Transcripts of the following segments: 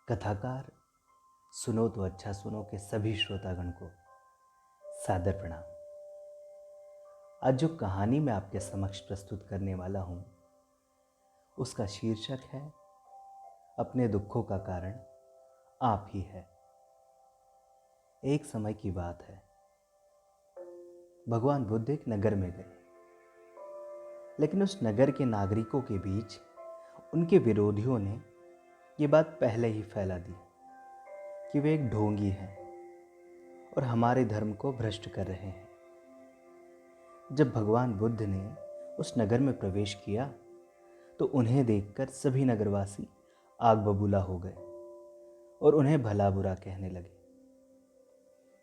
कथाकार सुनो तो अच्छा सुनो के सभी श्रोतागण को सादर प्रणाम। आज जो कहानी मैं आपके समक्ष प्रस्तुत करने वाला हूँ उसका शीर्षक है अपने दुखों का कारण आप ही है। एक समय की बात है, भगवान बुद्ध एक नगर में गए, लेकिन उस नगर के नागरिकों के बीच उनके विरोधियों ने ये बात पहले ही फैला दी कि वे एक ढोंगी हैं और हमारे धर्म को भ्रष्ट कर रहे हैं। जब भगवान बुद्ध ने उस नगर में प्रवेश किया तो उन्हें देखकर सभी नगरवासी आग बबूला हो गए और उन्हें भला बुरा कहने लगे।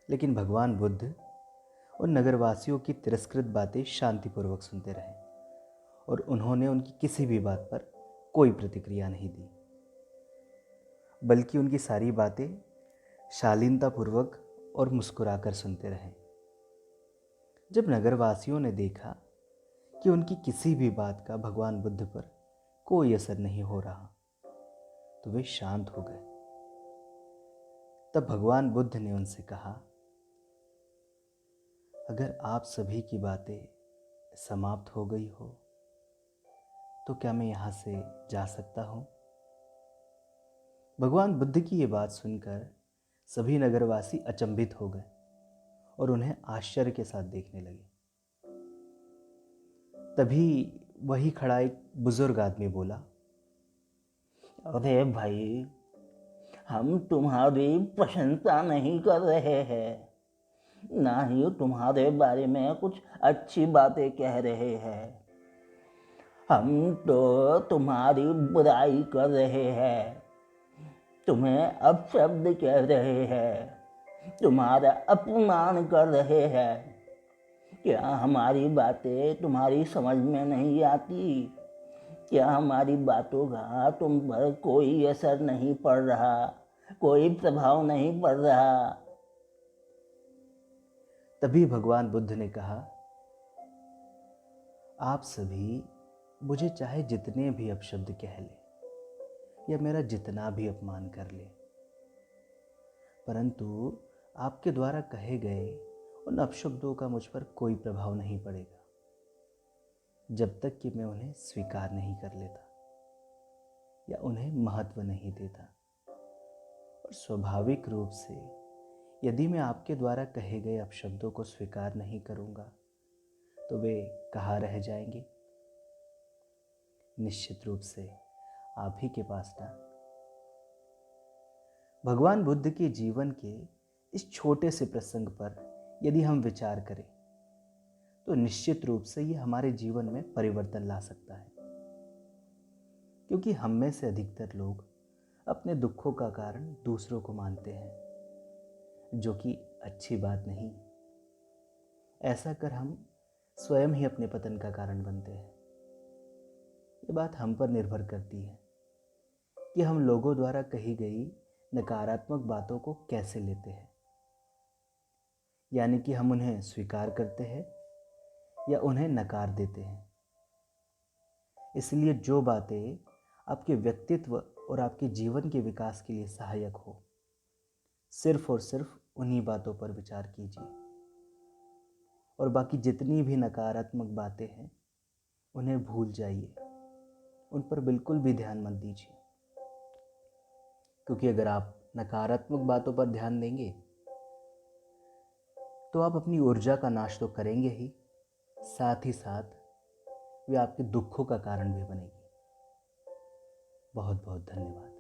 लेकिन भगवान बुद्ध उन नगरवासियों की तिरस्कृत बातें शांतिपूर्वक सुनते रहे और उन्होंने उनकी किसी भी बात पर कोई प्रतिक्रिया नहीं दी, बल्कि उनकी सारी बातें शालीनतापूर्वक और मुस्कुराकर सुनते रहे। जब नगरवासियों ने देखा कि उनकी किसी भी बात का भगवान बुद्ध पर कोई असर नहीं हो रहा तो वे शांत हो गए। तब भगवान बुद्ध ने उनसे कहा, अगर आप सभी की बातें समाप्त हो गई हो तो क्या मैं यहाँ से जा सकता हूँ? भगवान बुद्ध की ये बात सुनकर सभी नगरवासी अचंभित हो गए और उन्हें आश्चर्य के साथ देखने लगे। तभी वही खड़ा एक बुजुर्ग आदमी बोला, अरे भाई, हम तुम्हारी प्रशंसा नहीं कर रहे हैं, ना ही तुम्हारे बारे में कुछ अच्छी बातें कह रहे हैं। हम तो तुम्हारी बुराई कर रहे हैं, तुम्हें अपशब्द कह रहे हैं, तुम्हारा अपमान कर रहे हैं। क्या हमारी बातें तुम्हारी समझ में नहीं आती? क्या हमारी बातों का तुम पर कोई असर नहीं पड़ रहा, कोई प्रभाव नहीं पड़ रहा? तभी भगवान बुद्ध ने कहा, आप सभी मुझे चाहे जितने भी अपशब्द कह ले या मेरा जितना भी अपमान कर ले, परंतु आपके द्वारा कहे गए उन अपशब्दों का मुझ पर कोई प्रभाव नहीं पड़ेगा जब तक कि मैं उन्हें स्वीकार नहीं कर लेता या उन्हें महत्व नहीं देता। और स्वाभाविक रूप से यदि मैं आपके द्वारा कहे गए अपशब्दों को स्वीकार नहीं करूँगा तो वे कहाँ रह जाएंगे? निश्चित रूप से आप ही के पास ना। भगवान बुद्ध के जीवन के इस छोटे से प्रसंग पर यदि हम विचार करें तो निश्चित रूप से ये हमारे जीवन में परिवर्तन ला सकता है, क्योंकि हम में से अधिकतर लोग अपने दुखों का कारण दूसरों को मानते हैं, जो कि अच्छी बात नहीं। ऐसा कर हम स्वयं ही अपने पतन का कारण बनते हैं। ये बात हम पर निर्भर करती है कि हम लोगों द्वारा कही गई नकारात्मक बातों को कैसे लेते हैं, यानी कि हम उन्हें स्वीकार करते हैं या उन्हें नकार देते हैं। इसलिए जो बातें आपके व्यक्तित्व और आपके जीवन के विकास के लिए सहायक हो, सिर्फ और सिर्फ उन्हीं बातों पर विचार कीजिए और बाकी जितनी भी नकारात्मक बातें हैं उन्हें भूल जाइए, उन पर बिल्कुल भी ध्यान मत दीजिए। क्योंकि अगर आप नकारात्मक बातों पर ध्यान देंगे तो आप अपनी ऊर्जा का नाश तो करेंगे ही, साथ ही साथ वे आपके दुखों का कारण भी बनेगी। बहुत बहुत धन्यवाद।